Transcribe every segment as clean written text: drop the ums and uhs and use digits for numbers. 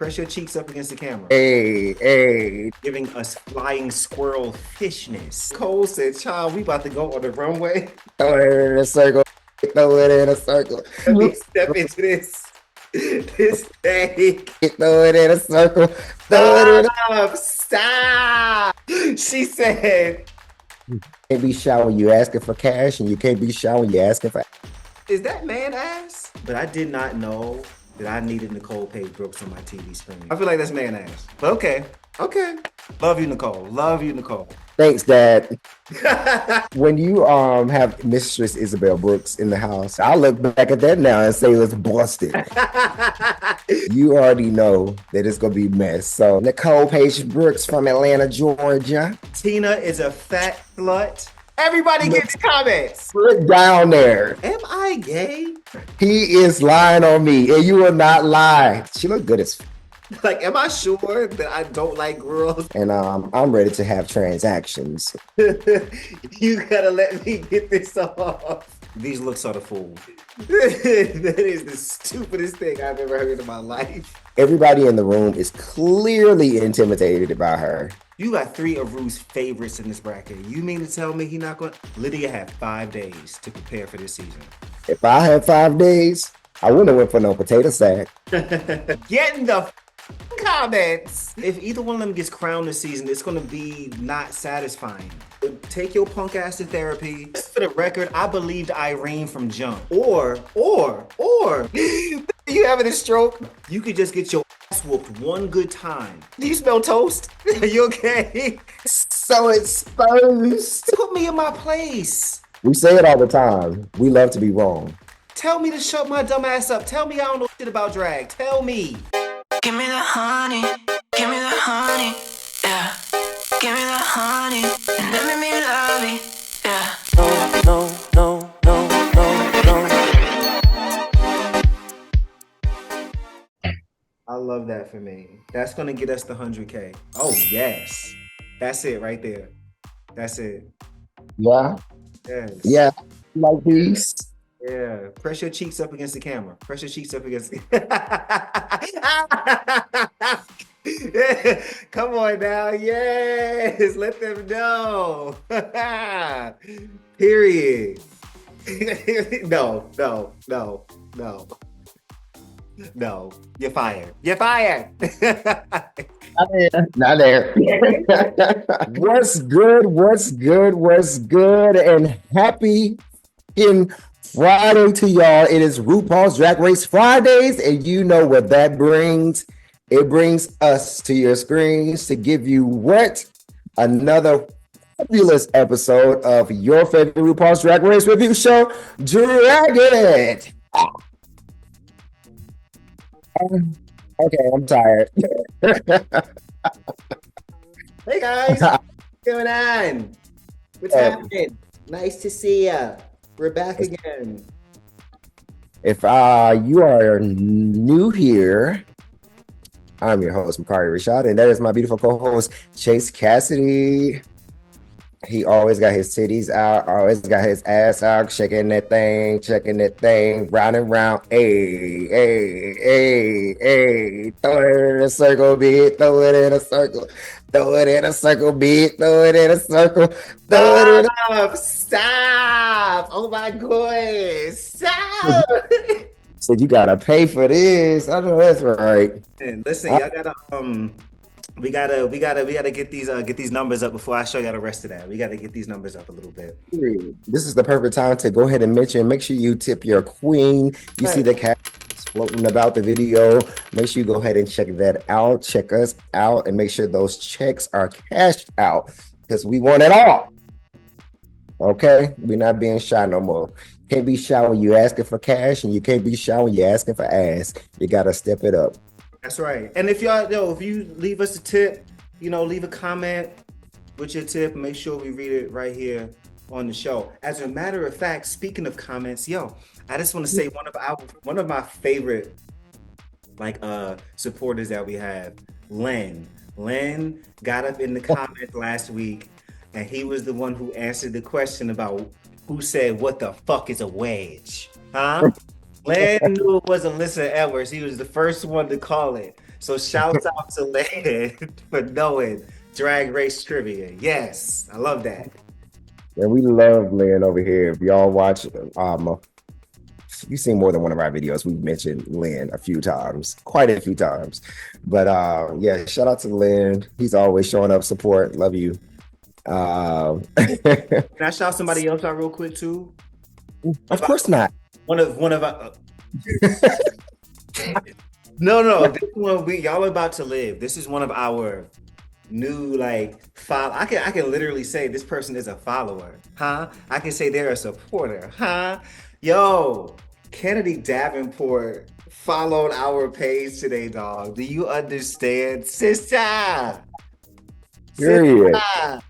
Press your cheeks up against the camera. Hey. Giving us flying squirrel fishness. Cole said, child, we about to go on the runway. Throw it in a circle. Throw it in a circle. Let me step into this thing. Throw it in a circle. Stop. She said, you can't be shy when you asking for cash, and you can't be shy when you asking for. Is that man ass? But I did not know that I needed Nicole Page Brooks on my TV screen. I feel like that's man ass. But okay. Love you, Nicole. Love you, Nicole. Thanks, Dad. When you have Mistress Isabel Brooks in the house, I look back at that now and say let's bust it. You already know that it's gonna be a mess. So Nicole Page Brooks from Atlanta, Georgia. Tina is a fat slut. Everybody gets comments. Put down there. Am I gay? He is lying on me, and you will not lie. She look good as. Like, am I sure that I don't like girls? And I'm ready to have transactions. You gotta let me get this off. These looks are the fool. That is the stupidest thing I've ever heard in my life. Everybody in the room is clearly intimidated by her. You got 3 of Rue's favorites in this bracket. You mean to tell me he not going? Lydia had 5 days to prepare for this season. If I had 5 days, I wouldn't have went for no potato sack. Get in the comments. If either one of them gets crowned this season, it's going to be not satisfying. Take your punk ass to therapy. Just for the record, I believed Irene from jump. Or, you having a stroke? You could just get your ass whooped one good time. Do you smell toast? Are you okay? So exposed. Put me in my place. We say it all the time. We love to be wrong. Tell me to shut my dumb ass up. Tell me I don't know shit about drag. Tell me. Give me the honey, yeah. Give me the honey, and let me love it, yeah. No. I love that for me. That's gonna get us the 100K. Oh yes, that's it right there. That's it. Yeah. Yes. Yeah. Like these. Yeah, press your cheeks up against the camera. Press your cheeks up against the Come on now. Yes, let them know. Period. No. You're fired. Not there. What's good? And happy in Friday to y'all. It is RuPaul's Drag Race Fridays, and you know what that brings. It brings us to your screens to give you what? Another fabulous episode of your favorite RuPaul's Drag Race review show, Drag It. Okay, I'm tired. Hey guys, what's going on? What's happening? Nice to see ya. We're back again. If you are new here, I'm your host, Mukari Rashad, and that is my beautiful co-host, ChaseKassidy. He always got his titties out, always got his ass out, checking that thing, round and round. Hey. Throw it in a circle, bitch. Throw it in a circle. Throw it in a circle, bitch. Throw it in a circle. Throw it in a... Stop! Oh my God! Stop! Said you gotta pay for this. I know that's right. And listen, y'all gotta we gotta get these numbers up before I show y'all the rest of that. We gotta get these numbers up a little bit. This is the perfect time to go ahead and make sure you tip your queen. You see the cat floating about the video. Make sure you go ahead and check that out. Check us out and make sure those checks are cashed out because we want it all. Okay, we're not being shy no more. Can't be shy when you're asking for cash, and you can't be shy when you're asking for ass. You gotta step it up. That's right. And if if you leave us a tip, leave a comment with your tip. Make sure we read it right here on the show. As a matter of fact, speaking of comments, I just want to say one of my favorite supporters that we have, Len. Len got up in the comments last week, and he was the one who answered the question about who said, "What the fuck is a wedge?" Huh? Len knew it wasn't Alyssa Edwards. He was the first one to call it. So shouts out to Lynn for knowing Drag Race trivia. Yes, I love that. And we love Lynn over here. If y'all watch, you've seen more than one of our videos. We've mentioned Lynn a few times, quite a few times. But yeah, shout out to Lynn. He's always showing up support. Love you. Can I shout somebody else out real quick too? Of course not. One of no, this one y'all are about to live. This is one of our new follow. I can literally say this person is a follower, huh? I can say they're a supporter, huh? Yo, Kennedy Davenport followed our page today, dog. Do you understand, sister? Period. Sister.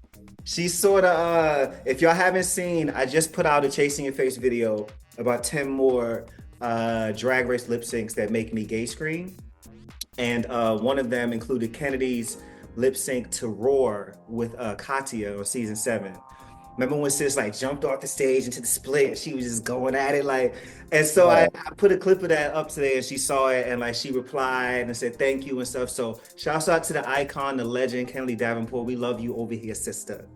She sort of, if y'all haven't seen, I just put out a Chasing Your Face video about 10 more Drag Race lip syncs that make me gay scream. And one of them included Kennedy's lip sync to Roar with Katya on season 7. Remember when sis jumped off the stage into the split? She was just going at it and so I put a clip of that up today and she saw it and she replied and said thank you and stuff. So shouts out to the icon, the legend, Kennedy Davenport. We love you over here, sister.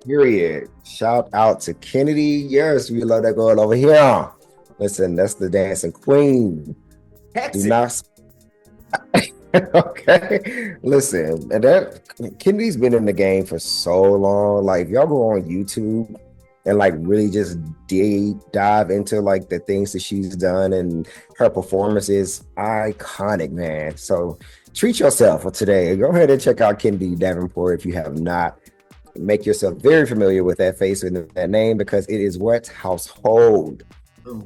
Period. Shout out to Kennedy. Yes, we love that girl over here. Listen, that's the dancing queen. Do not. Okay, listen, and that Kennedy's been in the game for so long. If y'all go on YouTube and really just dive into the things that she's done, and her performance is iconic, man. So treat yourself for today. Go ahead and check out Kennedy Davenport if you have not. Make yourself very familiar with that face and that name because it is what household. All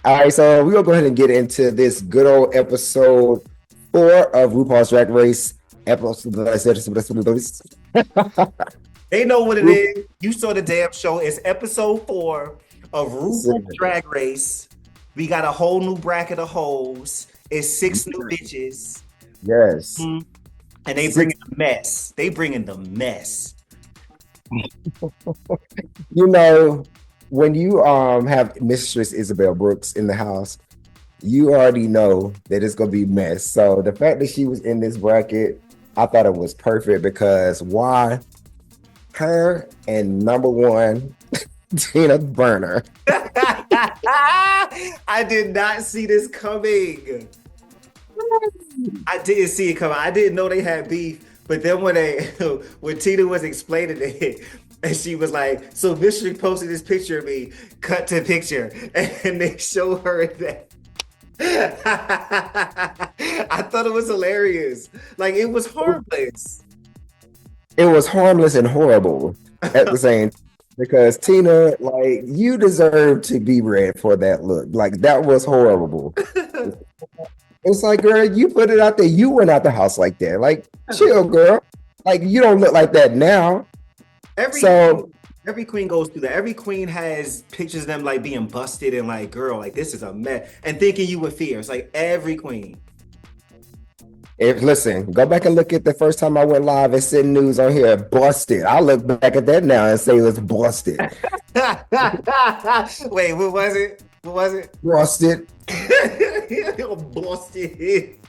right, so we're gonna go ahead and get into this good old episode 4 of RuPaul's Drag Race. They know what it is. You saw the damn show. It's episode 4 of RuPaul's Drag Race. We got a whole new bracket of hoes. It's 6 new bitches. Yes. And they bringing the mess. They bringing the mess. When you have Mistress Isabel Brooks in the house, you already know that it's gonna be mess. So the fact that she was in this bracket, I thought it was perfect because why? Her and number 1 Tina Burner. I did not see this coming. I didn't see it coming. I didn't know they had beef. But then when Tina was explaining it, and she was like, so Mistress posted this picture of me, cut to picture, and they show her that. I thought it was hilarious. It was harmless. It was harmless and horrible at the same time. Because Tina, you deserve to be red for that look. That was horrible. It's girl, you put it out there. You went out the house like that. Chill, girl. You don't look like that now. Every queen goes through that. Every queen has pictures of them being busted and girl, this is a mess. And thinking you were fierce. Every queen. Listen, go back and look at the first time I went live and send news on here. Busted. I look back at that now and say it was busted. Wait, what was it? What was it? Busted. Busted.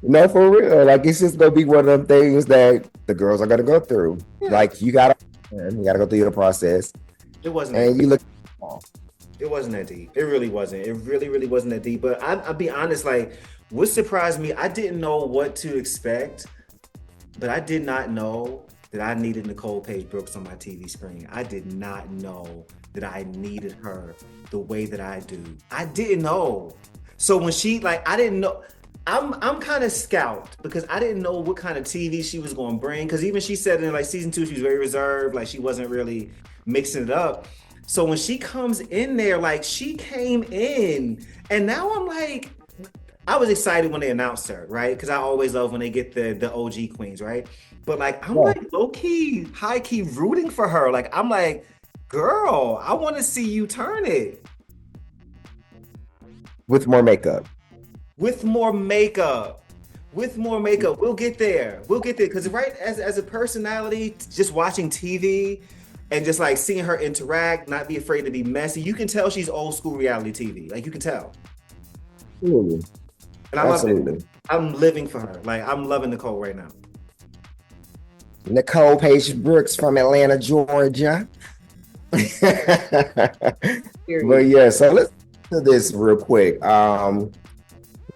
No, for real. It's just gonna be one of them things that the girls are gonna go through. Yeah. You gotta go through the process. It wasn't. And you look. It wasn't that deep. It really wasn't. It really, really wasn't that deep. But I'll be honest. What surprised me, I didn't know what to expect, but I did not know that I needed Nicole Paige Brooks on my TV screen. I did not know that I needed her the way that I do. I didn't know. So when she I didn't know. I'm kind of scalped because I didn't know what kind of TV she was going to bring. Because even she said in season 2 she was very reserved, she wasn't really mixing it up. So when she comes in there, she came in, and now I'm I was excited when they announced her, right? Because I always love when they get the OG queens, right? But I'm low key, high key rooting for her. I'm girl, I want to see you turn it. With more makeup. With more makeup. We'll get there. Because as a personality, just watching TV and just seeing her interact, not be afraid to be messy, you can tell she's old school reality TV. You can tell. Absolutely. And I love it. Absolutely. I'm living for her. Like, I'm loving Nicole right now. Nicole Page Brooks from Atlanta, Georgia. But Period. yeah, so let's do this real quick.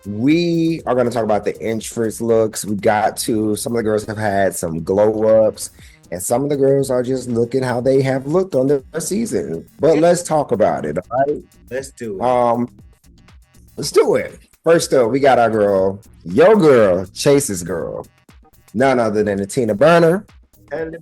We are going to talk about the entrance looks. We got to some of the girls have had some glow ups, and some of the girls are just looking how they have looked on their season. But let's talk about it. All right. Let's do it. Let's do it. First up, we got our girl, your girl, Chase's girl, none other than the Tina Burner. I'm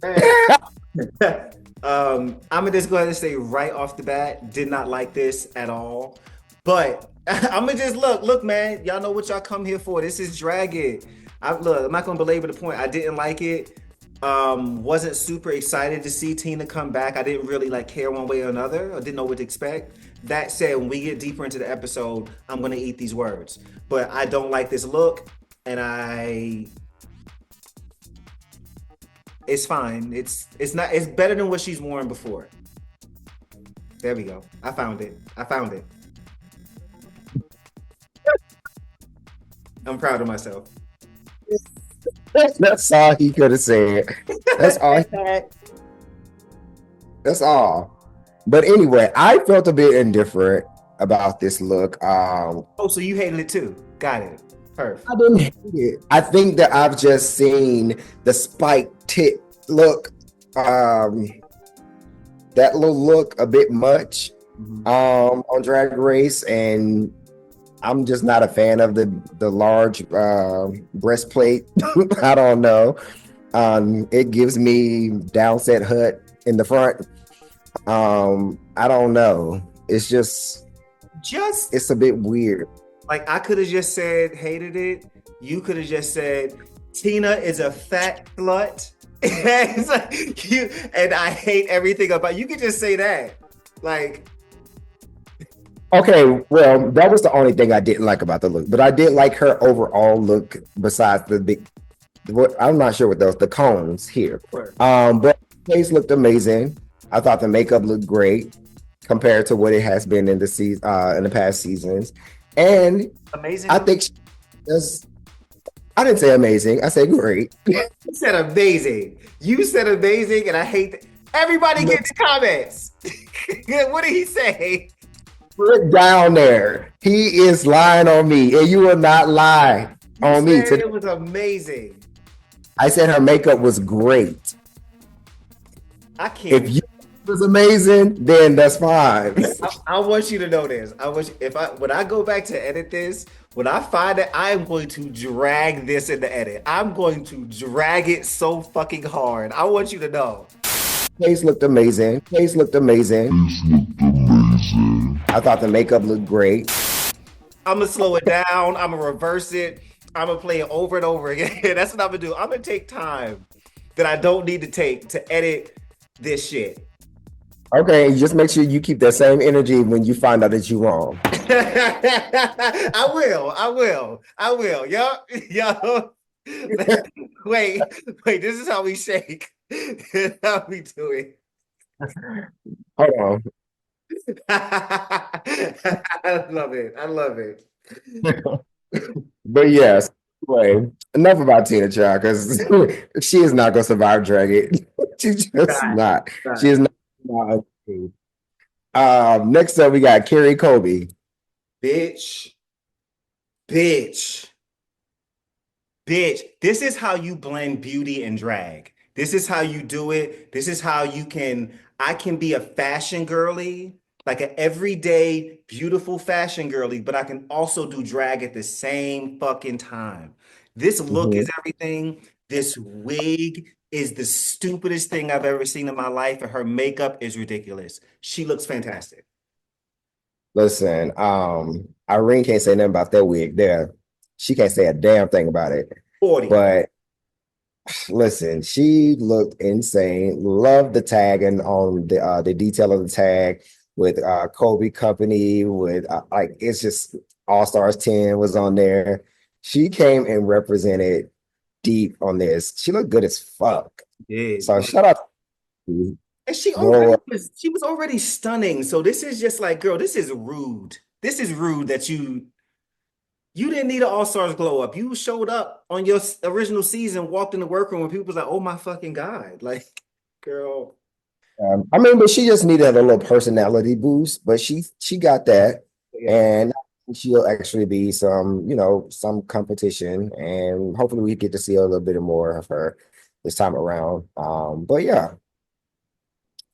gonna just go ahead and say right off the bat, did not like this at all. But I'm gonna just look, man. Y'all know what y'all come here for. This is Drag It. I'm not gonna belabor the point. I didn't like it. Wasn't super excited to see Tina come back. I didn't really like care one way or another. I didn't know what to expect. That said, when we get deeper into the episode, I'm gonna eat these words. But I don't like this look, and it's fine. It's better than what she's worn before. There we go. I found it. I'm proud of myself. That's all he could have said. That's all. That's all. But anyway, I felt a bit indifferent about this look. Oh, so you hated it too? Got it. Perfect. I didn't hate it. I think that I've just seen the spiked tit look, that little look a bit much on Drag Race, and I'm just not a fan of the large breastplate. I don't know. It gives me downset hut in the front. I don't know. It's it's a bit weird. Like, I could have just said hated it. You could have just said Tina is a fat slut. It's like and I hate everything about you. Could just say that. Like, okay, well, that was the only thing I didn't like about the look, but I did like her overall look. Besides the big, I'm not sure what those the cones here. Sure. But the face looked amazing. I thought the makeup looked great compared to what it has been in the season in the past seasons. And amazing. I think she does. I didn't say amazing. I said great. You said amazing. You said amazing, and I hate that. Everybody get the comments. What did he say? Put down there. He is lying on me, and you will not lie on me. It was amazing. I said her makeup was great. I can't. If you was amazing, then that's fine. I want you to know this. When I go back to edit this, when I find it, I am going to drag this in the edit. I'm going to drag it so fucking hard. I want you to know. Face looked amazing. I thought the makeup looked great. I'm gonna slow it down. I'm gonna reverse it. I'm gonna play it over and over again. That's what I'm gonna do. I'm gonna take time that I don't need to take to edit this shit. Okay, just make sure you keep that same energy when you find out that you're wrong. I will. Yup. Wait. This is how we shake. This is how we do it. Hold on. I love it. But yes, anyway, enough about Tina Child because she is not gonna survive Drag It. She's just not. She is not. Next up, we got Carrie Colby. Bitch. This is how you blend beauty and drag. This is how you do it. This is how I can be a fashion girly, like an everyday beautiful fashion girly, but I can also do drag at the same fucking time. This look is everything. This wig is the stupidest thing I've ever seen in my life, and her makeup is ridiculous. She looks fantastic. Listen, Irene can't say nothing about that wig there. She can't say a damn thing about it. 40. But listen, she looked insane. Loved the tagging on the detail of the tag with Kobe Company, with like it's just All Stars 10 was on there. She came and represented deep on this. She looked good as fuck. Yeah. So shout out to you. And she was already stunning. So this is just like, girl, this is rude. This is rude that you You didn't need an All Stars glow up. You showed up on your original season, walked in the workroom, and people was like, "Oh my fucking god!" Like, girl. I mean, but she just needed a little personality boost, but she got that, Yeah. and she'll actually be some, some competition, and hopefully we get to see a little bit more of her this time around. But yeah,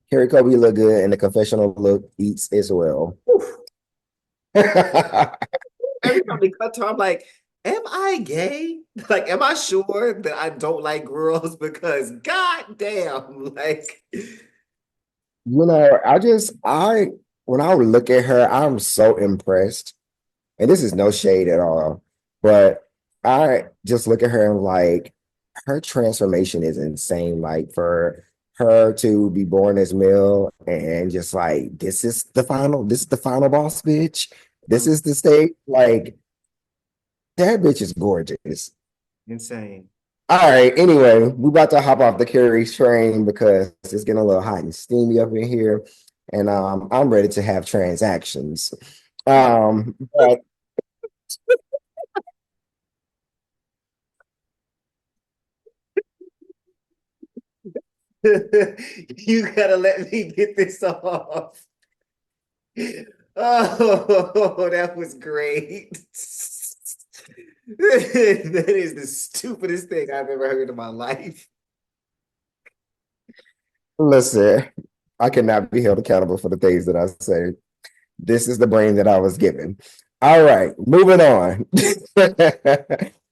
Carrie Kobe look good, and the confessional look eats as well. Every time they cut to her, I'm like, "Am I gay? Like, am I sure that I don't like girls? Because god damn, like." I when I look at her, I'm so impressed. And this is no shade at all, but I just look at her and like her transformation is insane. Like for her to be born as male and just like this is the final boss, bitch. This is the state. Like that bitch is gorgeous. Insane. All right. Anyway, we about to hop off the Carrie train because it's getting a little hot and steamy up in here, and I'm ready to have transactions. But You gotta let me get this off. Oh, that was great. That is the stupidest thing I've ever heard in my life. listen, I cannot be held accountable for the things that I say. This is the brain that I was given. All right, moving on.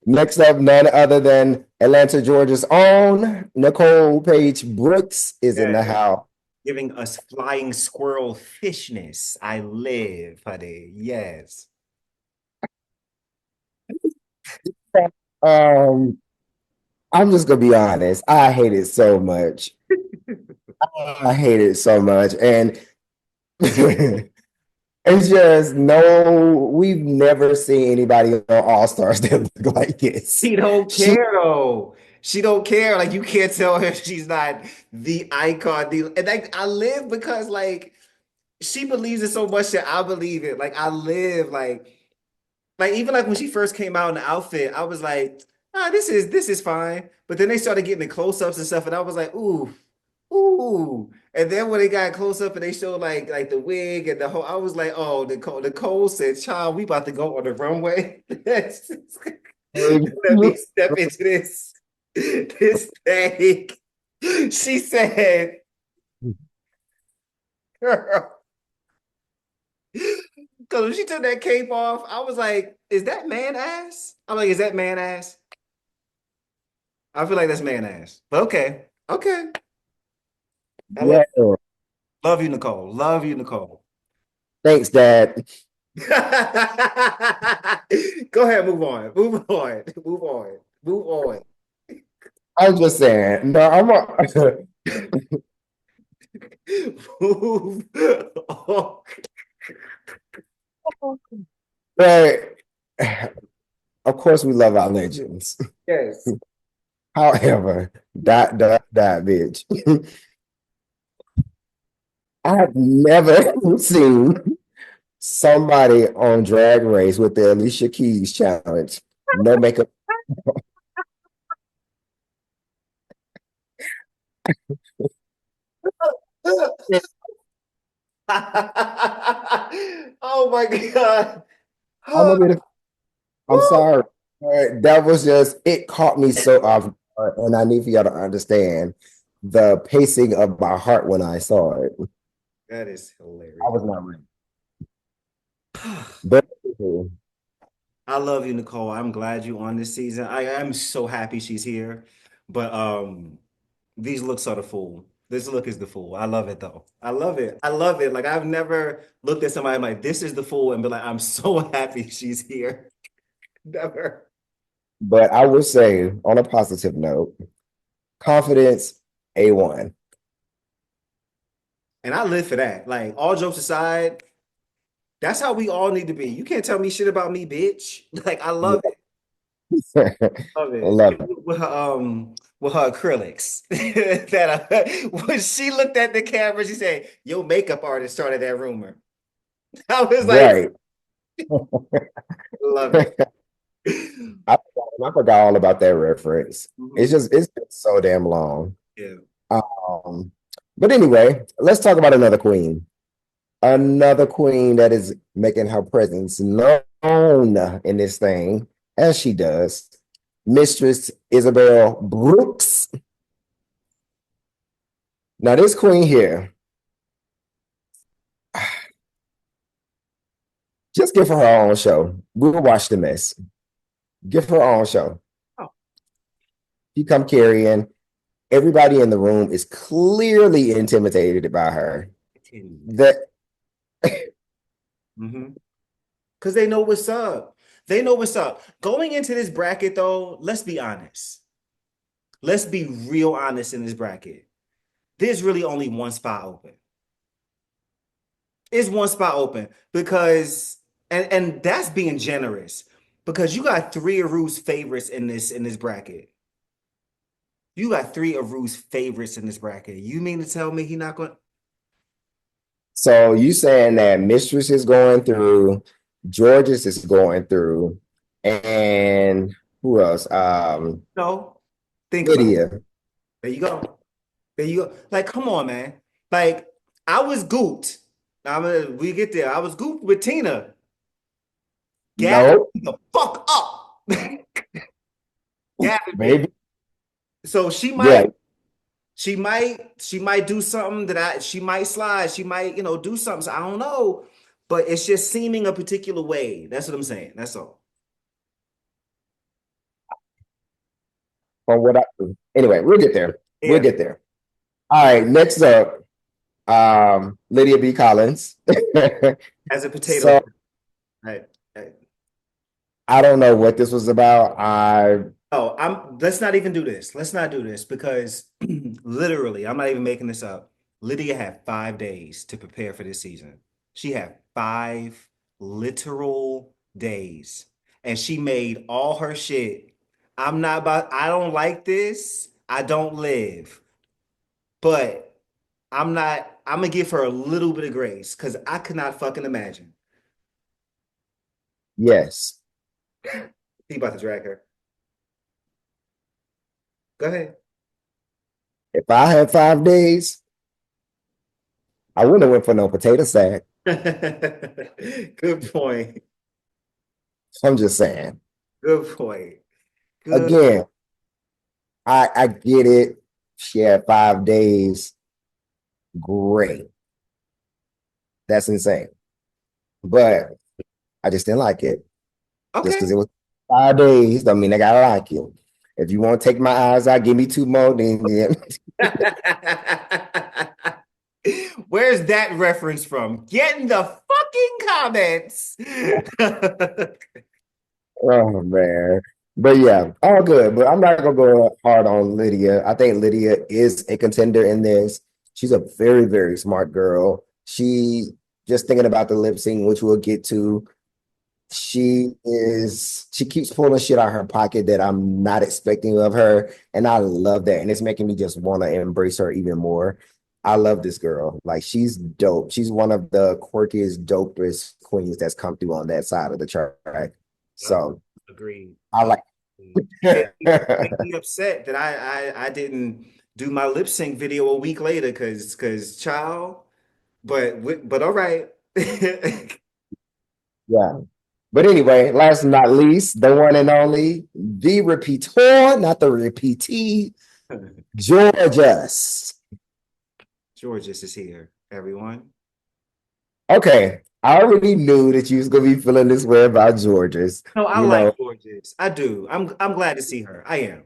Next up, none other than Atlanta, Georgia's own Nicole Page Brooks is in the Yeah, house. giving us flying squirrel fishness. I live, honey. Yes. Um, I'm just gonna be honest. I hate it so much. I hate it so much, and it's just no. We've never seen anybody on All Stars that look like this. She don't She care though. She don't care. Like you can't tell her she's not the icon. And like I live because like she believes it so much that I believe it. Like I live like even like when she first came out in the outfit, I was like, ah, this is fine. But then they started getting the close-ups and stuff, and I was like, ooh, ooh. And then when they got close up and they showed like the wig and the whole, I was like, oh, Nicole said, child, we about to go on the runway. Let me step into this thing. She said, girl. Because when she took that cape off, I was like, is that man ass? I'm like, is that man ass? I feel like that's man ass. But okay. Okay. I yeah. love you, Nicole. Love you, Nicole. Thanks, Dad. Go ahead, move on. Move on. Move on. Move on. I'm just saying. No, I'm a, Move on. but of course we love our legends. Yes. However, that bitch. I've never seen somebody on Drag Race with the Alicia Keys challenge. No makeup. Oh my God. I'm a bit. I'm sorry. That was just it caught me so off guard, and I need for y'all to understand the pacing of my heart when I saw it. That is I hilarious. was not ready. But I love you, Nicole. I'm glad you on this season. I am so happy she's here. But these looks are the fool. This look is the fool. I love it though. I love it. I love it. Like I've never looked at somebody like this is the fool and be like, I'm so happy she's here. Never. but I would say on a positive note, confidence A1. And I live for that. Like all jokes aside, that's how we all need to be. You can't tell me shit about me, bitch. Like I love it. Love it. Love it. With her acrylics. That when she looked at the camera, she said, "Your makeup artist started that rumor." I was like, Right. Love it. I forgot all about that reference. Mhm. It's been so damn long. Yeah. Um, but anyway, let's talk about another queen. Another queen that is making her presence known in this thing, as she does. Mistress Isabel Brooks. Now, this queen here, just give her her own show. We'll watch the mess. Give her her own show. Oh. She come carrying. Everybody in the room is clearly intimidated by her. That Because they know what's up. They know what's up. Going into this bracket, though, let's be honest. Let's be real honest in this bracket. There's really only one spot open. It's one spot open because, and that's being generous, because you got three of Rue's favorites in this bracket. You got three of Rue's favorites in this bracket. You mean to tell me he not going? So you saying that Mistress is going through, Georges is going through, and who else? No. Think about it. Lydia. There you go. There you go. Like, come on, man. Like, I was gooped. Now, we get there. I was gooped with Tina. Gavin, No, the fuck up. Gavin, baby. so she Yeah. might do something she might slide. She might, do something. So I don't know. But it's just seeming a particular way. That's what I'm saying. That's all. From what anyway, we'll get there. Yeah. We'll get there. All right, next up, Lydia B. Collins. As a potato. So, Right. I don't know what this was about. Let's not even do this. Let's not do this because literally, I'm not even making this up. Lydia had 5 days to prepare for this season. She had 5 literal days, and she made all her shit. I don't like this. I don't live. But I'm gonna give her a little bit of grace because I could not fucking imagine. Yes. He about to drag her. Go ahead. If I had 5 days, I wouldn't have went for no potato sack. Good point. I'm just saying. Good point. Good. Again, I get it. She had 5 days. Great. That's insane. But I just didn't like it. Okay. Just because it was 5 days, don't mean I gotta like it. If you want to take my eyes out, give me 2 more, then yeah. Where's that reference from? Get in the fucking comments. Oh man. But yeah, all good. But I'm not gonna go hard on Lydia. I think Lydia is a contender in this. She's a very, very smart girl. She just thinking about the lip sync, which we'll get to. She keeps pulling shit out of her pocket that I'm not expecting of her. And I love that. And it's making me just want to embrace her even more. I love this girl. Like, she's dope. She's one of the quirkiest, dopest queens that's come through on that side of the track. So agreed. I like Make me upset that I didn't do my lip sync video a week later because child, but all right. yeah. But anyway, last but not least, the one and only, the repeator, not the repeatee, Georges. Georges is here, everyone. Okay, I already knew that you was gonna be feeling this way about Georges. No, I like Georges. I do. I'm glad to see her. I am.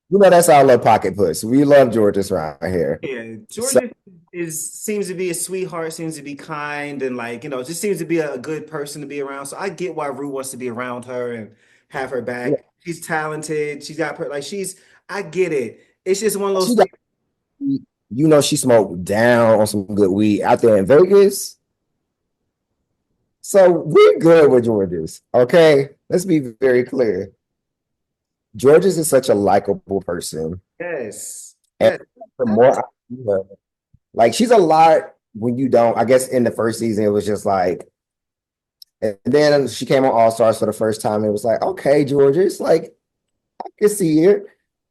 You know, that's our little pocket puss. We love Georges right here. Yeah, Georges seems to be a sweetheart, seems to be kind, and just seems to be a good person to be around. So I get why Rue wants to be around her and have her back. Yeah. She's talented. She's got I get it. It's just one of those things. You know, she smoked down on some good weed out there in Vegas. So we're good with Georges. Okay, let's be very clear. Georges is such a likable person. Yes. And the more I see her, like, she's a lot when you don't. I guess in the first season, it was just like And then she came on All Stars for the first time. It was like, okay, Georgia, it's like I can see it.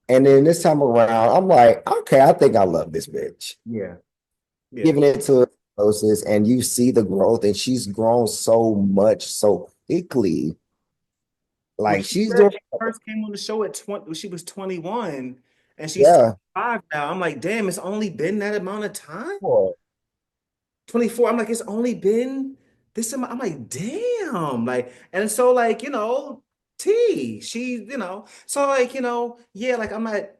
And then this time around, I'm like, okay, I think I love this bitch. Yeah. Yeah. Giving it to Osmosis, and you see the growth, and she's grown so much so quickly. Well, Like she she's said doing, she first came on the show at 20, when she was 21, and she's yeah. 25 now. I'm like, damn, it's only been that amount of time? Boy. 24. I'm like, it's only been this amount. I'm like, damn. Like, and so like, so like, yeah, like I'm at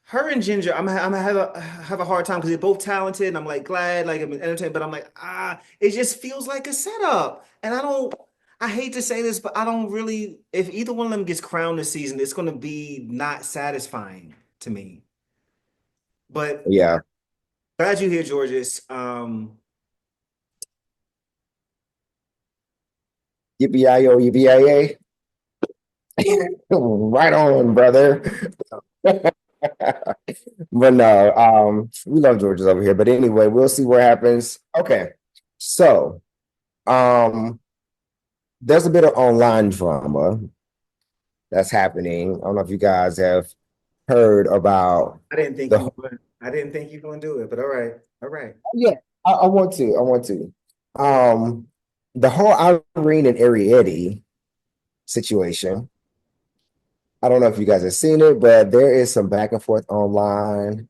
her and Ginger, I'm gonna have a hard time because they're both talented, and I'm like glad, like I'm entertained, but I'm like, it just feels like a setup. And I hate to say this, but I don't really, if either one of them gets crowned this season, it's gonna be not satisfying to me. But Yeah. glad you're here, Georges. Yippee-yi-yo, yippee-yi-yay. Right on, brother. But no, we love Georges over here. But anyway, we'll see what happens. Okay. So, there's a bit of online drama that's happening. I don't know if you guys have heard about I didn't think the you would. I didn't think you were gonna do it, but all right, all right. yeah, I want to. I want to. Um, the whole Irene and Ariete situation. I don't know if you guys have seen it, but there is some back and forth online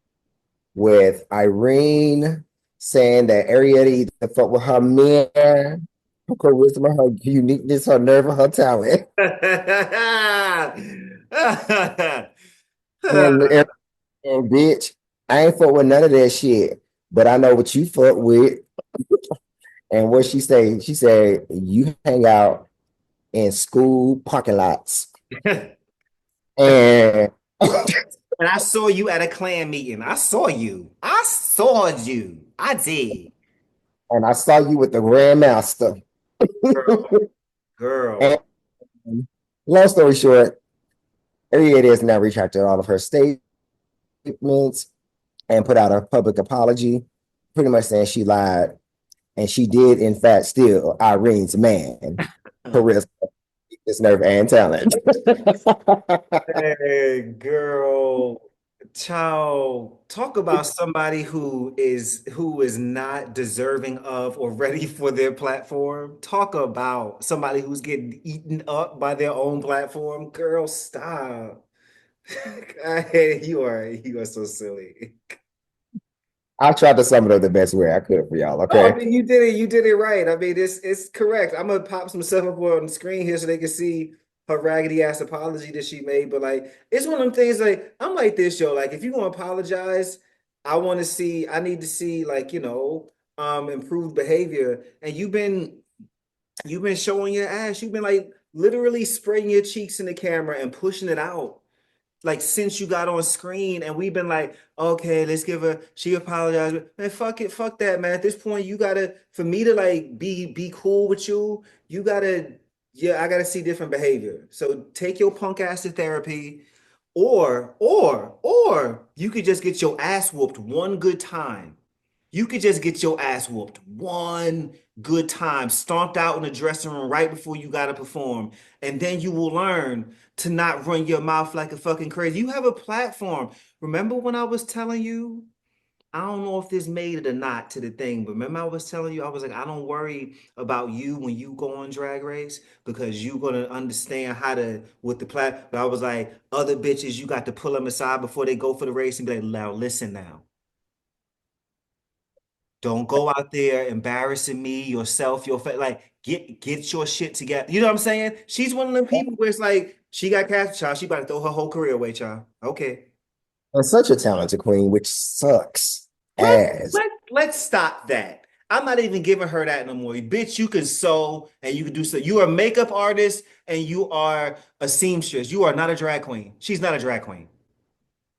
with Irene saying that Ariete the fuck with her man, her charisma, her uniqueness, her nerve, and her talent. And bitch, I ain't fuck with none of that shit. But I know what you fuck with. And what she say? She said you hang out in school parking lots. And And I saw you at a clan meeting. I saw you. I saw you. I did. and I saw you with the Grandmaster. Girl, And girl. long story short, Ariette has now retracted all of her statements and put out a public apology, pretty much saying she lied. And she did, in fact, steal Irene's man, charisma, his nerve, and talent. Hey, girl. Child, talk about somebody who is not deserving of or ready for their platform. Talk about somebody who's getting eaten up by their own platform. Girl, stop. You are so silly. I tried to sum it up the best way I could for y'all, No, I okay? mean you did it right. I mean it's correct. I'm gonna pop some stuff up on the screen here so they can see her raggedy ass apology that she made. But like it's one of them things like I'm like this, yo. Like if you're gonna apologize, I need to see like, improved behavior. And you've been showing your ass. You've been like literally spraying your cheeks in the camera and pushing it out like since you got on screen, and we've been like, okay, let's give her, she apologized. Man, fuck it, fuck that, man. At this point, you gotta, for me to like be cool with you, you gotta, yeah, I gotta see different behavior. So take your punk ass to therapy, or you could just get your ass whooped one good time. You could just get your ass whooped one good time, stomped out in the dressing room right before you got to perform. And then you will learn to not run your mouth like a fucking crazy. You have a platform. Remember when I was telling you, I don't know if this made it or not to the thing, but remember I was telling you, I was like, I don't worry about you when you go on Drag Race because you're gonna understand how to with the plat. But I was like, other bitches, you got to pull them aside before they go for the race and be like, now listen now. Don't go out there embarrassing me, yourself, your fa like get your shit together. You know what I'm saying? She's one of them people where it's like she got cast, child. She about to throw her whole career away, child. Okay. And such a talented queen, which sucks Let ass. let's stop that. I'm not even giving her that no more. Bitch, you can sew and you can do so. You are a makeup artist and you are a seamstress. You are not a drag queen. She's not a drag queen.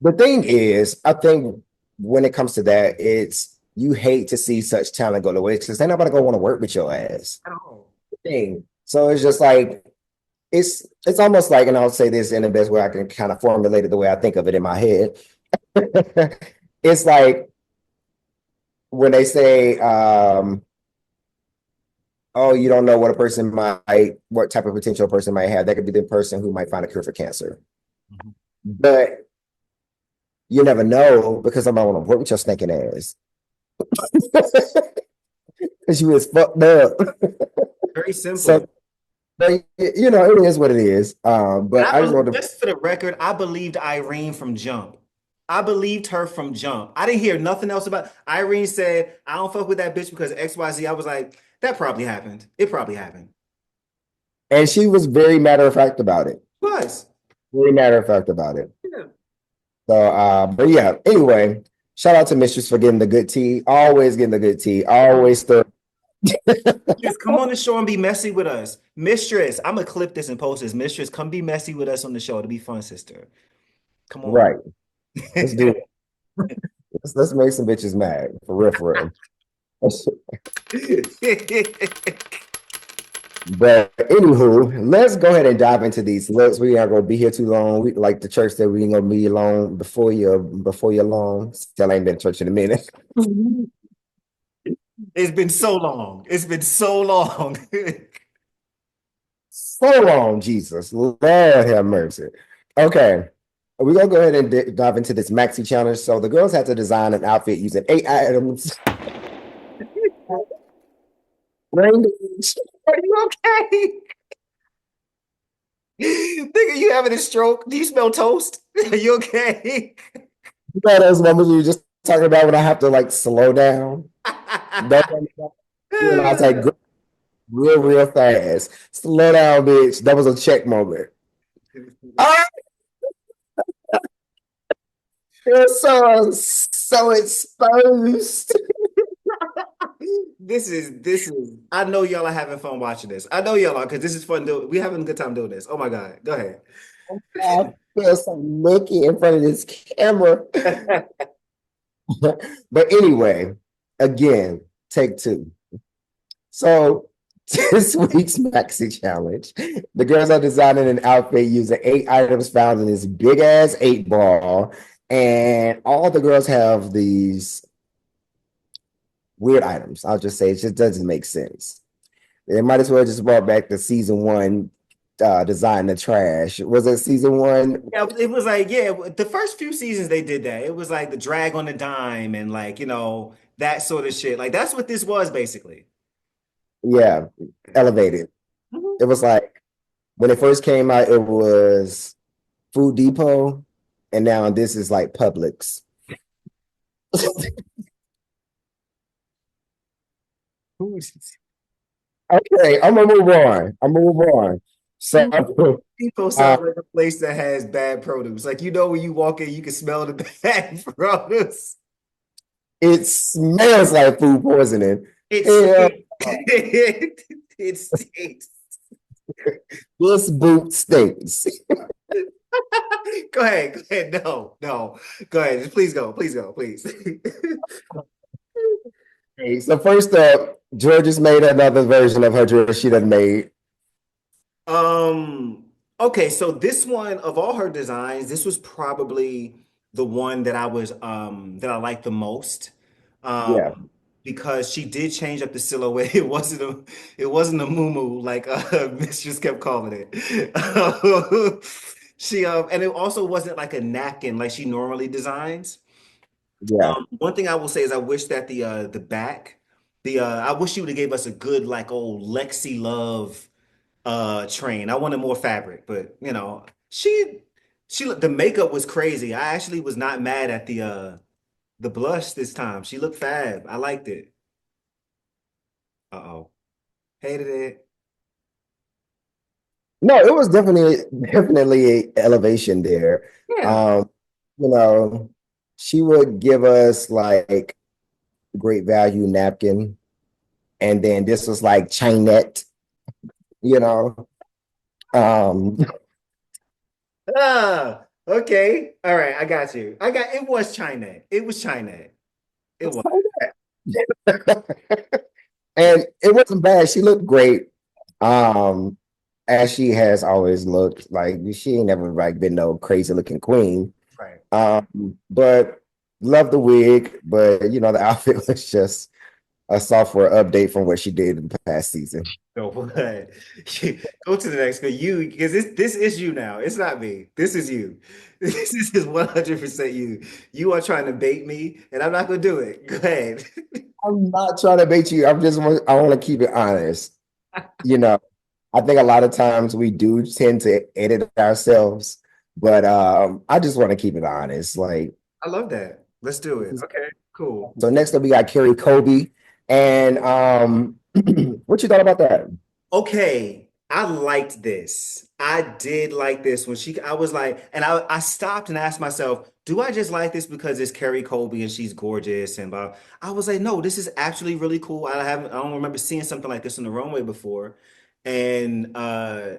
The thing is, I think when it comes to that, it's you hate to see such talent go to waste because ain't nobody gonna want to work with your ass. At all. Thing. So it's just like it's almost like, and I'll say this in the best way I can kind of formulate it the way I think of it in my head. It's like when they say oh, you don't know what a person might, what type of potential a person might have. That could be the person who might find a cure for cancer. Mhm. But you never know because I'm gonna work with your stinking ass. Because you was fucked up. Very So, simple. but, you know, it is what it is. And But I I just believe, want to, just for the record, I believed Irene from jump. I believed her from jump. I didn't hear nothing else about Irene said, I don't fuck with that bitch because XYZ. I was like, that probably happened. It probably happened. and she was very matter of fact about it. Was. Very matter of fact about it. Yeah. So, but yeah, anyway, shout out to Mistress for getting the good tea. Always getting the good tea. Always the Just come on the show and be messy with us. Mistress, I'm gonna clip this and post this. Mistress, come be messy with us on the show. It'll be fun, sister. Come on. right. Let's do it. Let's make some bitches mad for real, for real. But anywho, let's go ahead and dive into these looks. We aren't gonna be here too long. We like the church that we ain't gonna be long before you're long. Still ain't been to church in a minute. It's been so long. It's been so long. So long, Jesus. Lord have mercy. Okay. We're gonna go ahead and dive into this maxi challenge. So the girls have to design an outfit using 8 items. Range. Are you okay? Nigga, you having a stroke? Do you smell toast? Are you okay? You know those moments you just talking about when I have to like slow down. That's when I say real fast. Slow down, bitch. That was a check moment. Ah, you're so exposed. This is I know y'all are having fun watching this. I know y'all are because this is fun. We're having a good time doing this. Oh my God. Go ahead. I feel so naked in front of this camera. But anyway, again, take two. So this week's Maxi Challenge, the girls are designing an outfit using 8 items found in this big ass 8 ball. And all the girls have these weird items. I'll just say it just doesn't make sense. They might as well just brought back the season one design the trash. Was it season one? Yeah, it was like, yeah, the first few seasons they did that. It was like the drag on the dime and like, that sort of shit. Like that's what this was basically. Yeah, elevated. Mhm. It was like when it first came out, it was Food Depot, and now this is like Publix. Okay, I'm gonna move on. So, Depot uh, sounds like a place that has bad produce. Like when you walk in, you can smell the bad produce. it smells like food poisoning. It Hell, stinks. It stinks. this boot stinks. Go ahead. Go ahead. No, no. Go ahead. Please go. Please go. Please. Okay, so first up, Georgia's made another version of her dress she done made. Um, okay, so this one of all her designs, this was probably the one that I liked the most. Yeah, Because she did change up the silhouette. It wasn't a muumuu like Mistress kept calling it. She and it also wasn't like a napkin like she normally designs. yeah. One thing I will say is I wish that the back, I wish she would have gave us a good like old Lexi Love train. I wanted more fabric, but the makeup was crazy. I actually was not mad at the blush this time. She looked fab. I liked it. Uh-oh. Hated it. No, it was definitely a elevation there. Yeah. Um, you know, she would give us like great value napkin, and then this was like chainette, you know. Um, Okay. All right, I got you. It was China. It was China. It was. and it wasn't bad. She looked great. Um, as she has always looked. Like she ain't never like been no crazy looking queen. Right. But love the wig, but the outfit was just a software update from what she did in the past season. So what? Go to the next because this is you now. It's not me. This is you. This is 100% you. You are trying to bait me, and I'm not gonna do it. Go ahead. I'm not trying to bait you. I want to keep it honest. You know, I think a lot of times we do tend to edit ourselves, but I just want to keep it honest. Like, I love that. Let's do it. Okay, cool. so next up we got Carrie Kobe. And what you thought about that? Okay, I liked this. I did like this I was like, and I stopped and asked myself, do I just like this because it's Carrie Colby and she's gorgeous and blah. I was like, no, this is actually really cool. I don't remember seeing something like this on the runway before. And I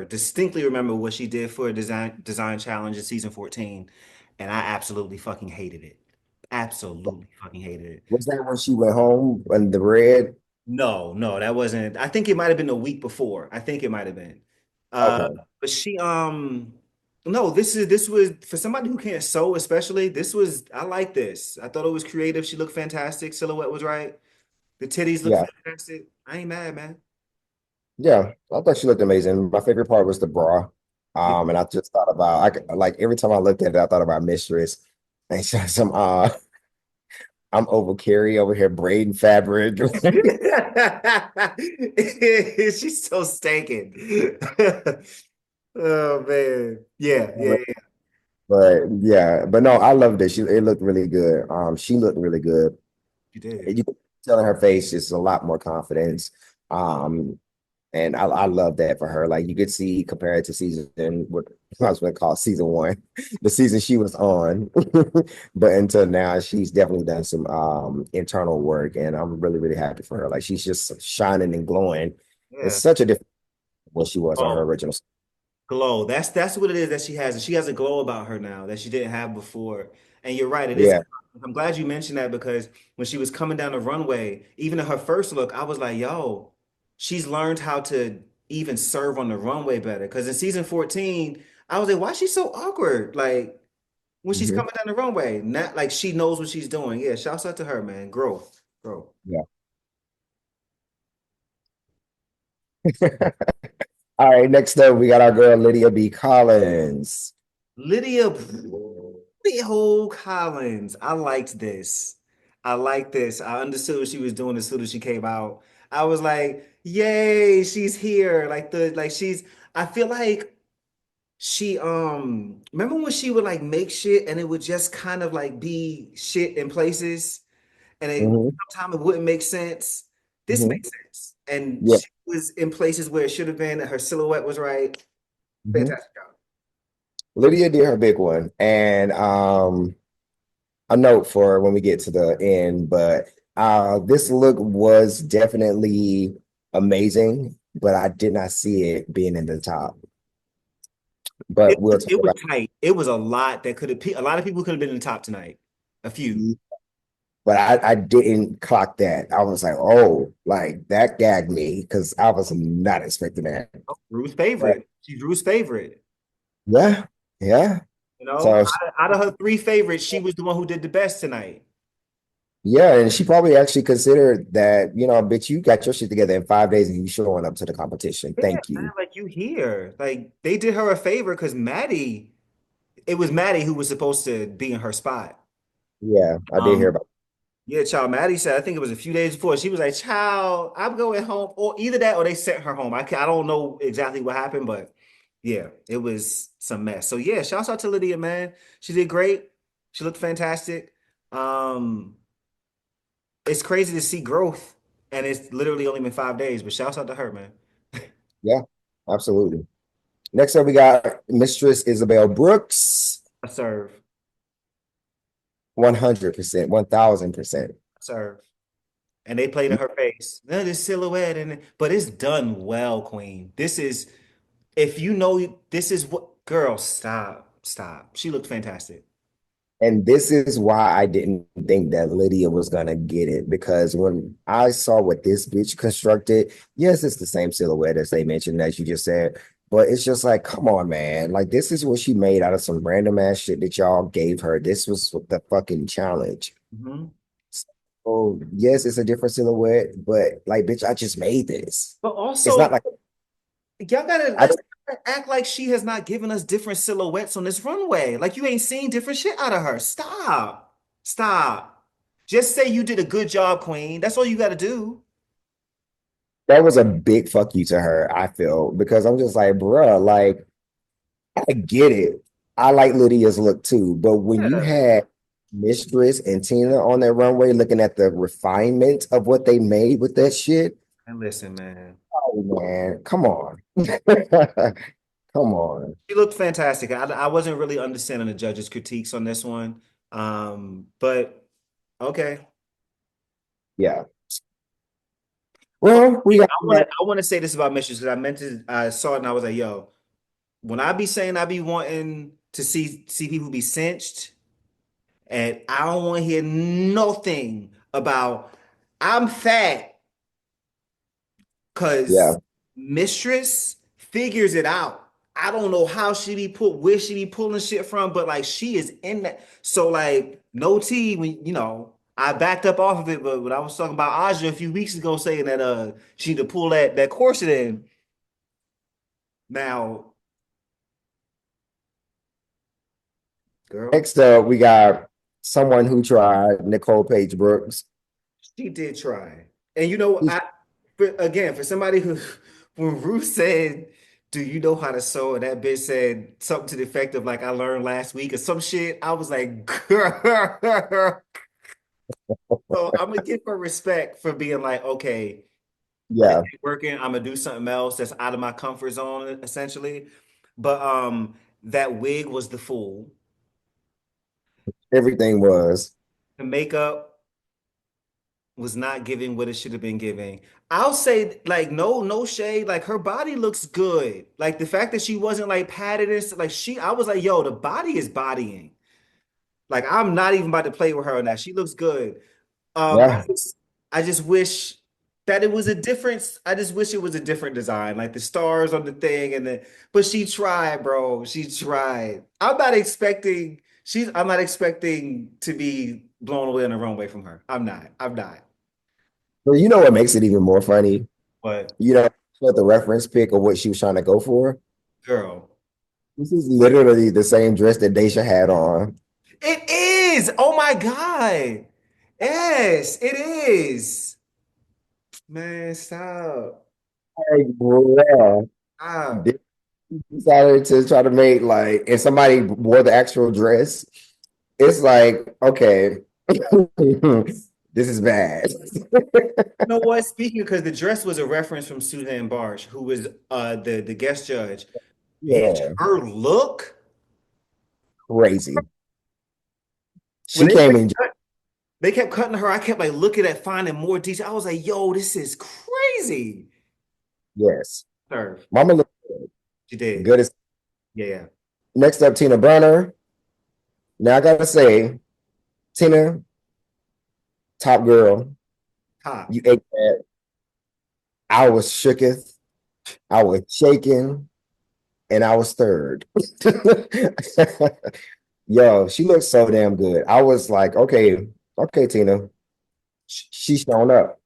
distinctly remember what she did for a design challenge in season 14. And I absolutely fucking hated it. Absolutely fucking hated it. Was that when she went home in the red? No, no, that wasn't. I think it might have been a week before. I think it might have been. Uh, Okay. but no, this was for somebody who can't sew, especially. I like this. I thought it was creative. She looked fantastic. Silhouette was right. The titties look Yeah. fantastic. I ain't mad, man. Yeah. I thought she looked amazing. My favorite part was the bra. Yeah. And I just thought about like every time I looked at it, I thought about Mistress. And she has some I'm over Carrie over here braiding fabric. She's so stinking. Oh man. Yeah, yeah, yeah. But yeah, but no, I loved it. It looked really good. She looked really good. You did. And you could tell in her face just a lot more confidence. Um, and I love that for her. Like you could see compared to what I was going to call season one, the season she was on. But until now, she's definitely done some internal work, and I'm really, really happy for her. Like she's just shining and glowing. It's Yeah. such a different what she was on her Oh. original. Glow. That's what it is that she has. She has a glow about her now that she didn't have before. And you're right, it is. Yeah. I'm glad you mentioned that because when she was coming down the runway, even in her first look, I was like, yo, she's learned how to even serve on the runway better. Because in season 14, I was like, why is she so awkward? Like when she's Mhm. coming down the runway, not like she knows what she's doing. Yeah, shouts out to her, man. Growth. Growth. Yeah. All right, next up, we got our girl Lydia B. Collins. Lydia Behold Collins. I liked this. I like this. I understood what she was doing as soon as she came out. I was like, yay, she's here. I feel like she remember when she would like make shit and it would just kind of like be shit in places and Mhm, sometimes it wouldn't make sense. This mhm. makes sense. And Yeah. she was in places where it should have been, and her silhouette was right. Mhm. Fantastic job. Lydia did her big one. And a note for when we get to the end, but this look was definitely amazing, but I did not see it being in the top. But we'll talk It was about tight. It was a lot that could have a lot of people could have been in the top tonight. A few. it. But I didn't clock that. I was like, oh, like that gagged me because I was not expecting that. Rue's But favorite. She's Rue's favorite. yeah, yeah. You know, So out of her three favorites, she was the one who did the best tonight. yeah, and she probably actually considered that, bitch, you got your shit together in 5 days and you showing up to the competition. Yeah, Thank man, you. like you here. Like they did her a favor because it was Maddie who was supposed to be in her spot. Yeah, I did hear Um, about yeah, child. Maddie said, I think it was a few days before. She was like, child, I'm going home. Or either that or they sent her home. I don't know exactly what happened, but yeah, it was some mess. So yeah, shouts out to Lydia, man. She did great. She looked fantastic. Um, it's crazy to see growth, and it's literally only been 5 days, but shouts out to her, man. Yeah, absolutely. Next up, we got Mistress Isabel Brooks, I serve. 100%, 1000%. I serve. And they played in her face. This silhouette, but it's done well, Queen. This is if you know this is what girl, stop, stop. She looked fantastic. And this is why I didn't think that Lydia was gonna get it because when I saw what this bitch constructed, yes, it's the same silhouette as they mentioned, as you just said, but it's just like, come on, man. Like, this is what she made out of some random ass shit that y'all gave her. This was the fucking challenge. Hmm. Oh, yes, it's a different silhouette, but like, bitch, I just made this. But It's not also, like y'all gotta I let's act like she has not given us different silhouettes on this runway. Like you ain't seen different shit out of her. Stop. Stop. Just say you did a good job, Queen. That's all you gotta do. that was a big fuck you to her, I feel, because I'm just like, bruh, like, I get it. I like Lydia's look too, but when you Yeah. had Mistress and Tina on that runway looking at the refinement of what they made with that shit, And listen, man. oh man, come on. Come on. She looked fantastic. I wasn't really understanding the judges' critiques on this one. But okay. Yeah. But Well, we I got want to that. I want to say this about Mistress because I saw it and I was like, yo, when I be saying I be wanting to see people be cinched, and I don't want to hear nothing about I'm fat Yeah. because Mistress figures it out. I don't know how she be where she be pulling shit from, but like she is in that. So like no tea when I backed up off of it, but when I was talking about Aja a few weeks ago saying that she need to pull that corset in. Now, girl, Next up, we got someone who tried, Nicole Page Brooks. she did try. And for somebody who when Ruth said, "Do you know how to sew?" and that bitch said something to the effect of like I learned last week or some shit, I was like, girl. So I'm gonna give her respect for being like, okay, this Yeah, ain't working. I'm gonna do something else that's out of my comfort zone, essentially. But that wig was the fool. everything was. The makeup was not giving what it should have been giving. I'll say like no shade. Like her body looks good. Like the fact that she wasn't like padded and like I was like, yo, the body is bodying. Like I'm not even about to play with her on that. She looks good. Um, I Yeah. just I just wish that it was a difference. I just wish it was a different design, like the stars on the thing but she tried, bro. She tried. I'm not expecting to be blown away on the runway from her. I'm not. I'm not. But you know what makes it even more funny? But You know what the reference pic of what she was trying to go for? girl, This is literally the same dress that Daisha had on. it is. Oh my God. Yes, it is. Man, stop. Like, bruh, Stop. they decided to try to make like, and somebody wore the actual dress. It's like, okay, this is bad. You know what? Speaking because the dress was a reference from Suzanne Barsh, who was the guest judge. Bitch, Yeah, her look crazy. when She came in, they kept cutting her, I kept like looking at finding more detail. I was like, yo, this is crazy. yes. Serve. Mama looked She did. good as Yeah, yeah. next up, Tina Burner. Now I gotta say, Tina, top girl, Top. you ate that. I was shooketh, I was shaking, and I was stirred. Yo, she looks so damn good. I was like, okay, okay, Tina, she's showing up.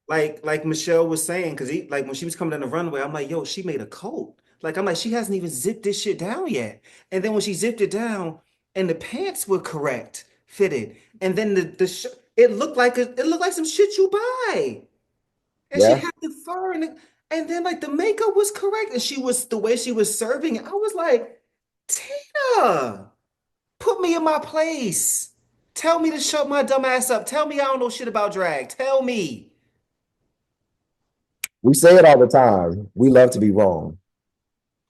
Like Michelle was saying, because he like when she was coming down the runway, I'm like, yo, she made a coat. Like I'm like, she hasn't even zipped this shit down yet. And then when she zipped it down, and the pants were correct, fitted, and then it it looked like some shit you buy. And she Yeah, had the fur and then like the makeup was correct, and she was the way she was serving. I was like, Tina, put me in my place. Tell me to shut my dumb ass up. Tell me I don't know shit about drag. Tell me. we say it all the time. We love to be wrong.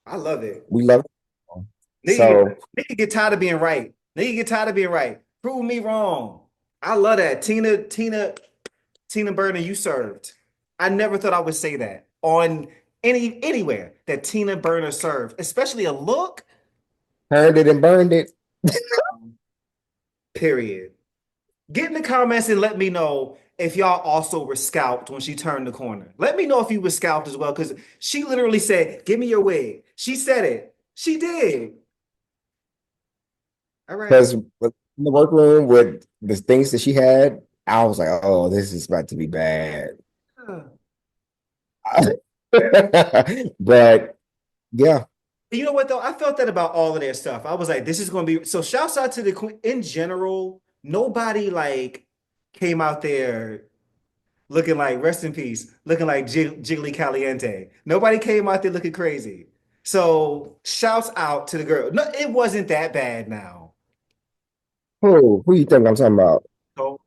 I love it. We love to be wrong. Nigga So get tired of being right. Nigga get tired of being right. Prove me wrong. I love that. Tina Burner, you served. I never thought I would say that on anywhere that Tina Burner served, especially a look. turned it and burned it. Period. Get in the comments and let me know if y'all also were scalped when she turned the corner. Let me know if you were scalped as well, because she literally said, "Give me your wig." She said it. She did. All right. Because in the workroom with the things that she had, I was like, oh, this is about to be bad. Huh. But yeah. You know what though? I felt that about all of their stuff. I was like, this is going to be so. Shouts out to the queen in general. Nobody like came out there looking like rest in peace, looking like Jiggly Caliente. Nobody came out there looking crazy. So shouts out to the girl. No, it wasn't that bad now. Who you think I'm talking about? So,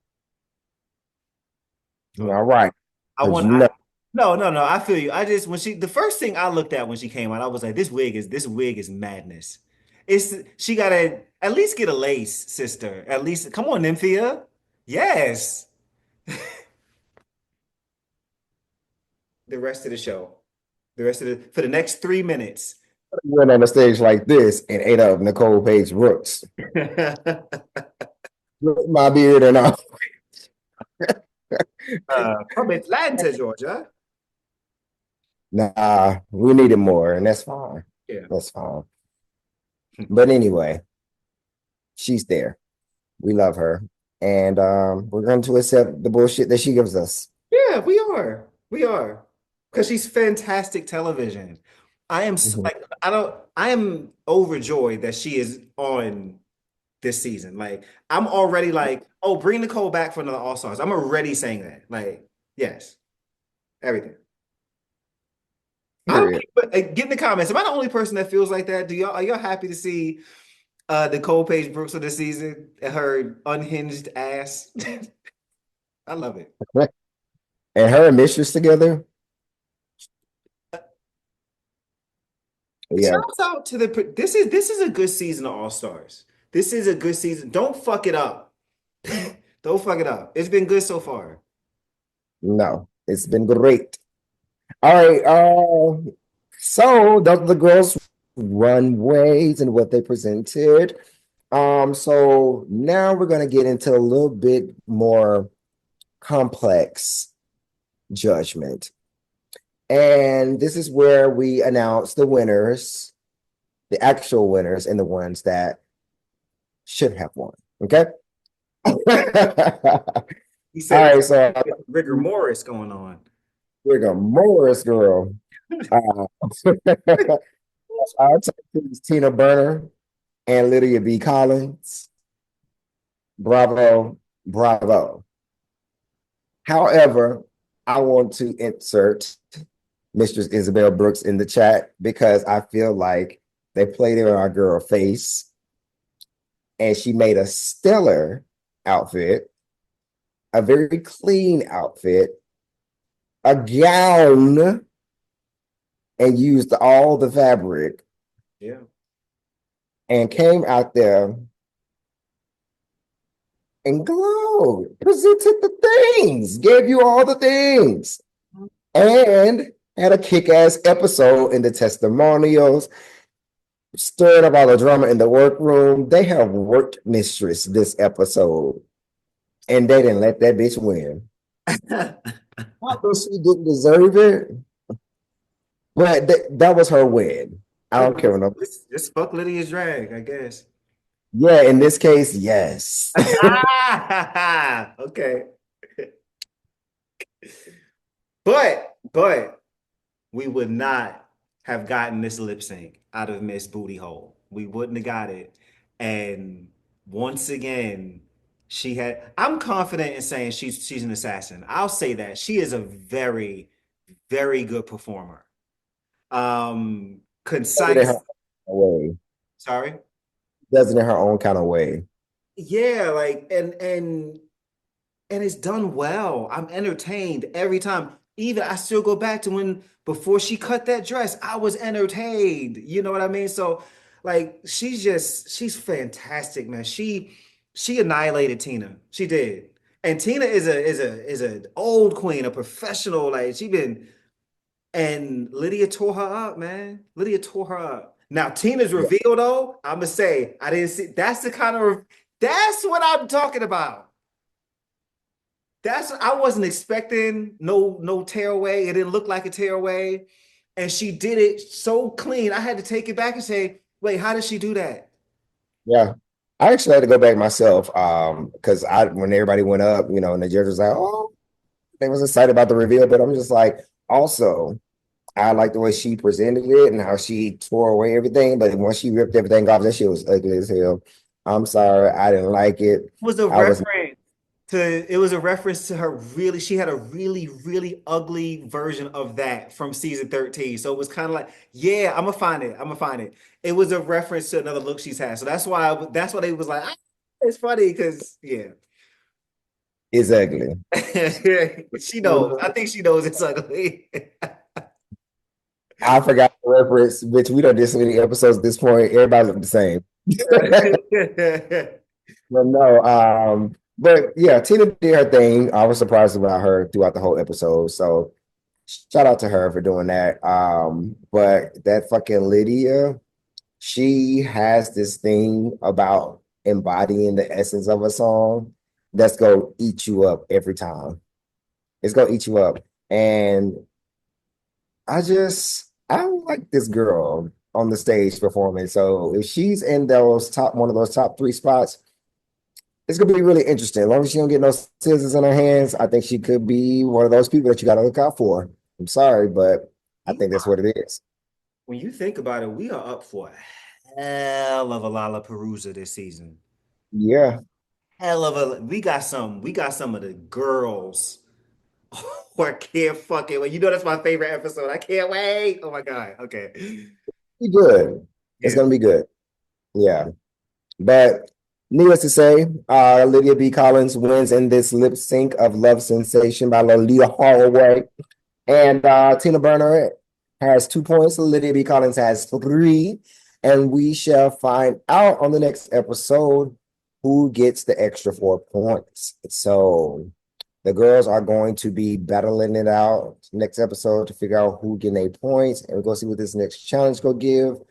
All right. I Because want you I know, no, I feel you. I just when she the first thing I looked at when she came out, I was like, this wig is madness. It's she gotta at least get a lace, sister. At least come on, Nymphia. Yes. The rest of the show. The rest of the for the next 3 minutes. went on the stage like this and ate up Nicole Page Brooks with my beard and all. From Atlanta, Georgia. Nah, we needed more, and that's fine. Yeah. That's fine. But anyway, she's there. We love her. And we're going to accept the bullshit that she gives us. Yeah, we are. We are. Because she's fantastic television. I am Mhm. like I am overjoyed that she is on this season. Like I'm already like, oh, bring Nicole back for another All Stars. I'm already saying that. Like, yes, everything. I don't Period. but get in the comments. Am I the only person that feels like that? Do y'all are y'all happy to see Nicole Page Brooks of the season and her unhinged ass? I love it. And her and Mistress together. Yeah, Shouts out to the this is a good season of All Stars. This is a good season. Don't fuck it up. Don't fuck it up. It's been good so far. no, it's been great. All right. So those are the girls' runways and what they presented. So now we're gonna get into a little bit more complex judgment. And this is where we announce the winners, the actual winners, and the ones that should have won. Okay. All He said right, it's so rigor Morris going on. we're gonna Morris girl. Uh, our top two is Tina Burner and Lydia B. Collins. Bravo, bravo. However, I want to insert Mistress Isabel Brooks in the chat because I feel like they played it on our girl face and she made a stellar outfit, a very clean outfit, a gown, and used all the fabric Yeah. and came out there and glowed, presented the things, gave you all the things, and had a kick-ass episode in the testimonials, stirred up all the drama in the workroom. They have worked Mistress this episode, and they didn't let that bitch win. Not that she didn't deserve it, but that was her win. I don't care enough. Just fuck Lydia's drag, I guess. Yeah, in this case, yes. Okay. But we would not have gotten this lip sync out of Miss Booty Hole. We wouldn't have got it. And once again, she had I'm confident in saying she's an assassin. I'll say that. She is a very, very good performer. Does it in her Concise. own way. Sorry. Does it in her own kind of way. Yeah, like and it's done well. I'm entertained every time. Even I still go back to when before she cut that dress, I was entertained. You know what I mean? So like she's fantastic, man. She annihilated Tina. She did. And Tina is an old queen, a professional. Like she been and Lydia tore her up, man. Lydia tore her up. Now Tina's Yeah. reveal though, I'm gonna say I didn't see that's the kind of that's what I'm talking about. That's I wasn't expecting no tearaway. It didn't look like a tearaway. And she did it so clean. I had to take it back and say, wait, how did she do that? Yeah. I actually had to go back myself, because I when everybody went up, and the judge was like, "Oh," they was excited about the reveal, but I'm just like, also, I like the way she presented it and how she tore away everything, but once she ripped everything off, that shit was ugly as hell. I'm sorry, I didn't like it. Was a I was reference it was a reference to her really, she had a really, really ugly version of that from season 13. So it was kind of like, yeah, I'm gonna find it. I'm gonna find it. It was a reference to another look she's had. So that's why they was like, ah, it's funny because yeah. it's ugly. She knows. I think she knows it's ugly. I forgot the reference, which we don't do so many episodes at this point. Everybody look the same. But no, but yeah, Tina did her thing. I was surprised about her throughout the whole episode. So shout out to her for doing that. But that fucking Lydia, she has this thing about embodying the essence of a song that's gonna eat you up every time. It's gonna eat you up. And I don't like this girl on the stage performing. So if she's in those top one of those top three spots, it's gonna be really interesting. As long as she don't get no scissors in her hands, I think she could be one of those people that you gotta look out for. I'm sorry, but I think that's what it is. When you think about it, we are up for a hell of a Lollapalooza this season. Yeah, Hell of a we got some of the girls who I can't fucking wait. You know that's my favorite episode. I can't wait. Oh my God. Okay. be good. It's Yeah. gonna be good. Yeah. But needless to say, Lydia B. Collins wins in this lip sync of Love Sensation by Lolita Holloway. And Tina Burner has 2 points. Lydia B. Collins has three. And we shall find out on the next episode who gets the extra 4 points. So the girls are going to be battling it out next episode to figure out who getting 8 points. And we're going to see what this next challenge go give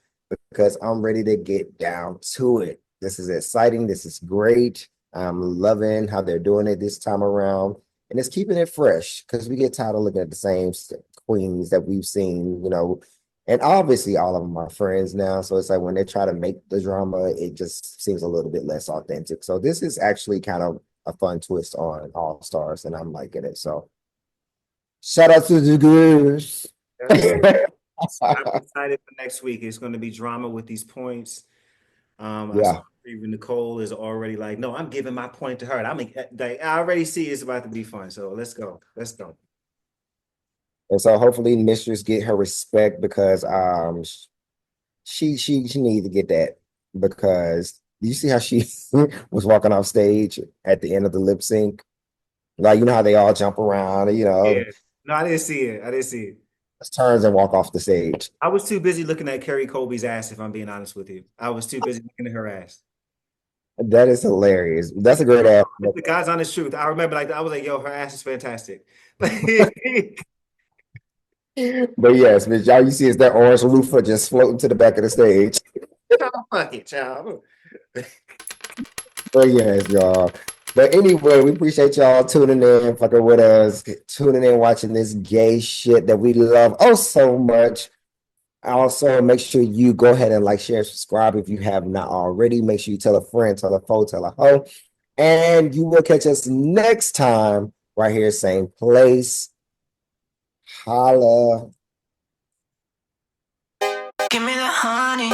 because I'm ready to get down to it. This is exciting. This is great. I'm loving how they're doing it this time around. And it's keeping it fresh because we get tired of looking at the same queens that we've seen, and obviously all of them are friends now. So it's like when they try to make the drama, it just seems a little bit less authentic. So this is actually kind of a fun twist on All Stars, and I'm liking it. So shout out to the girls. I'm excited for next week. It's going to be drama with these points. I saw Yeah. even Nicole is already like, no, I'm giving my point to her. And I already see it's about to be fun. So let's go. Let's go. And so hopefully Mistress get her respect because she needs to get that because you see how she was walking off stage at the end of the lip sync? Like, how they all jump around, Yeah. No, I didn't see it. I didn't see it. just turns and walk off the stage. I was too busy looking at Carrie Colby's ass, if I'm being honest with you. I was too busy looking at her ass. That is hilarious. That's a great ass. It's the God's honest truth. I remember I was like, yo, her ass is fantastic. But yes, but y'all, you see is that orange loofah just floating to the back of the stage. Fuck it, child. But yes, y'all. But anyway, we appreciate y'all tuning in, fucking with us, tuning in, watching this gay shit that we love oh so much. Also, make sure you go ahead and like, share, subscribe if you have not already. Make sure you tell a friend, tell a foe, tell a hoe. And you will catch us next time right here, same place. Holla. Give me the honey.